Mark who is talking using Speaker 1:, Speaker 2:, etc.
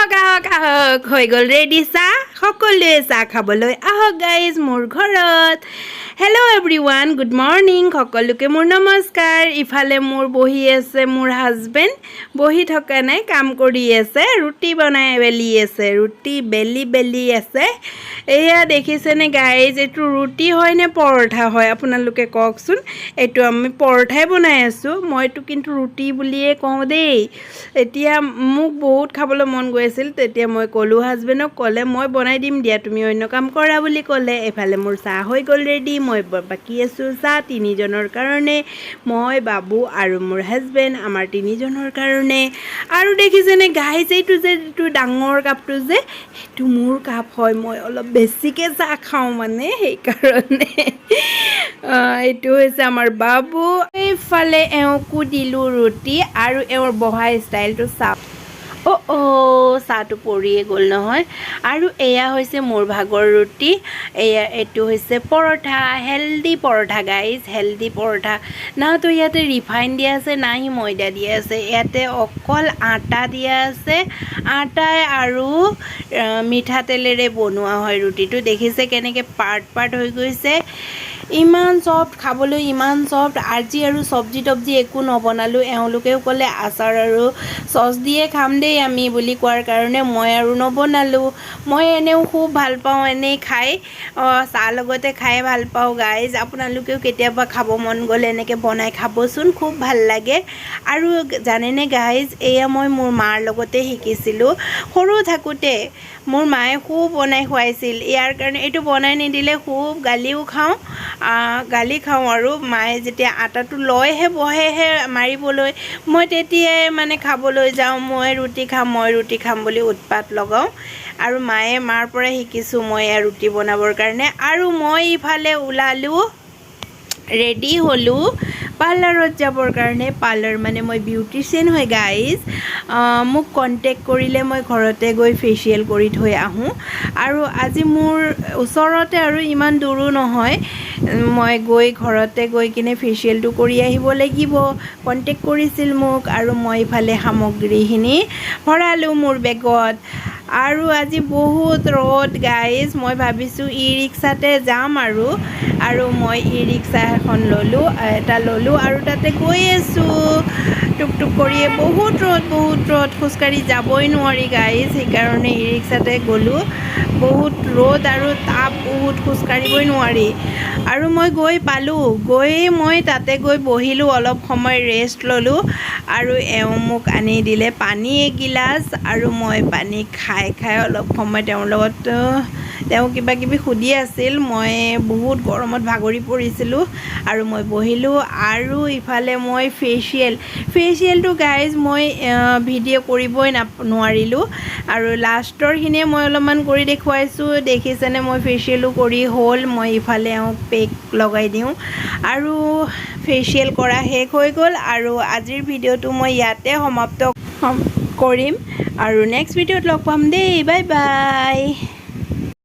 Speaker 1: আহক হৈ গ'ল ৰেডি চাহ সকলোৱে চাহ খাবলৈ আহক গাইজ মোৰ ঘৰত হেল্ল' এভৰিৱান গুড মৰ্নিং সকলোকে মোৰ নমস্কাৰ ইফালে মোৰ বহি আছে মোৰ হাজবেণ্ড বহি থকা নাই কাম কৰি আছে ৰুটি বনাই বেলি আছে ৰুটি বেলি আছে এয়া দেখিছেনে গাইজ এইটো ৰুটি হয় নে পৰঠা হয় আপোনালোকে কওকচোন এইটো আমি পৰঠাই বনাই আছোঁ মইতো কিন্তু ৰুটি বুলিয়ে কওঁ দেই এতিয়া মোক বহুত খাবলৈ মন গৈ আছিল তেতিয়া মই ক'লোঁ হাজবেণ্ডক ক'লে মই বনাই দিম দিয়া তুমি অন্য কাম কৰা বুলি ক'লে এফালে মোৰ চাহ হৈ গ'ল ৰেডি মই বাকি আছোঁ চাহ তিনিজনৰ কাৰণে মই বাবু আৰু মোৰ হাজবেণ্ড আমাৰ তিনিজনৰ কাৰণে আৰু দেখিছেনে গাইজ এইটো ডাঙৰ কাপটো যে সেইটো মোৰ কাপ হয় মই অলপ বেছিকৈ চাহ খাওঁ মানে সেইকাৰণে এইটো হৈছে আমাৰ বাবু এইফালে এওঁকো দিলোঁ ৰুটি আৰু এওঁৰ বহা ষ্টাইলটো চাওক চাহটো পৰিয়ে গ'ল নহয় আৰু এয়া হৈছে মোৰ ভাগৰ ৰুটি এইটো হৈছে পৰঠা হেল্ডি পৰঠা গাইজ হেল্ডি পৰঠা নাতো ইয়াতে ৰিফাইন দিয়া আছে নাহি ময়দা দিয়া আছে ইয়াতে অকল আটা দিয়া আছে আটাই আৰু মিঠাতেলেৰে বনোৱা হয় ৰুটিটো দেখিছে কেনেকৈ পাৰ্ট হৈ গৈছে ইমান চফ্ট খাবলৈ ইমান চফ্ট আজি আৰু চব্জি তব্জি একো নবনালোঁ এওঁলোকেও ক'লে আচাৰ আৰু চচ দিয়ে খাম দেই আমি বুলি কোৱাৰ কাৰণে মই আৰু নবনালোঁ মই এনেও খুব ভাল পাওঁ এনেই খাই চাহ লগতে খাই ভাল পাওঁ গাইজ আপোনালোকেও কেতিয়াবা খাব মন গ'লে এনেকৈ বনাই খাবচোন খুব ভাল লাগে আৰু জানেনে গাইজ এয়া মই মোৰ মাৰ লগতে শিকিছিলোঁ সৰু থাকোঁতে মোৰ মায়ে খুব বনাই খুৱাইছিল ইয়াৰ কাৰণে এইটো বনাই নিদিলে খুব গালি খাওঁ আৰু মায়ে যেতিয়া আটাটো লৈহে বহেহে মাৰিবলৈ মই তেতিয়াই মানে খাবলৈ যাওঁ মই ৰুটি খাম বুলি উৎপাত লগাওঁ আৰু মাৰ পৰা শিকিছোঁ মই ৰুটি বনাবৰ কাৰণে আৰু মই ইফালে ওলালোঁ ৰেডি হ'লোঁ পাৰ্লাৰত যাবৰ কাৰণে পাৰ্লাৰ মানে মই বিউটিচিয়ান হয় গাইজ মোক কণ্টেক্ট কৰিলে মই ঘৰতে গৈ ফেচিয়েল কৰি থৈ আহোঁ আৰু আজি মোৰ ওচৰতে আৰু ইমান দূৰো নহয় মই ঘৰতে গৈ কিনে ফেচিয়েলটো কৰি আহিব লাগিব কণ্টেক্ট কৰিছিল মোক আৰু মই ইফালে সামগ্ৰীখিনি ভৰালোঁ মোৰ বেগত আৰু আজি বহুত ৰ'দ গাইজ মই ভাবিছোঁ ই ৰিক্সাতে যাম আৰু মই ই ৰিক্সা এখন ল'লোঁ আৰু তাতে গৈ আছোঁ টুক কৰিয়ে বহুত ৰ'দ খোজকাঢ়ি যাবই নোৱাৰি গাইজ সেইকাৰণে ই ৰিক্সাতে গ'লোঁ বহুত ৰ'দ আৰু তাপ বহুত খোজকাঢ়িবই নোৱাৰি আৰু মই গৈ পালোঁ মই তাতে গৈ বহিলোঁ অলপ সময় ৰেষ্ট ল'লোঁ আৰু এওঁ মোক আনি দিলে পানী এগিলাচ আৰু মই পানী খাই অলপ সময় তেওঁৰ লগত তেওঁ কিবা কিবি সুধি আছিল মই বহুত গৰমত ভাগৰি পৰিছিলোঁ আৰু মই বহিলোঁ আৰু ইফালে মই ফেচিয়েলটো গাইজ মই ভিডিঅ' কৰিবই নোৱাৰিলোঁ আৰু লাষ্টৰখিনিয়ে মই অলপমান কৰি দেখুৱাইছোঁ দেখিছেনে মই ফেচিয়েলো কৰি হ'ল মই ইফালে এওঁক পেক লগাই দিওঁ আৰু ফেচিয়েল কৰা শেষ হৈ গ'ল আৰু আজিৰ ভিডিঅ'টো মই ইয়াতে সমাপ্ত কৰিম আৰু নেক্সট ভিডিঅ'ত লগ পাম দেই বাই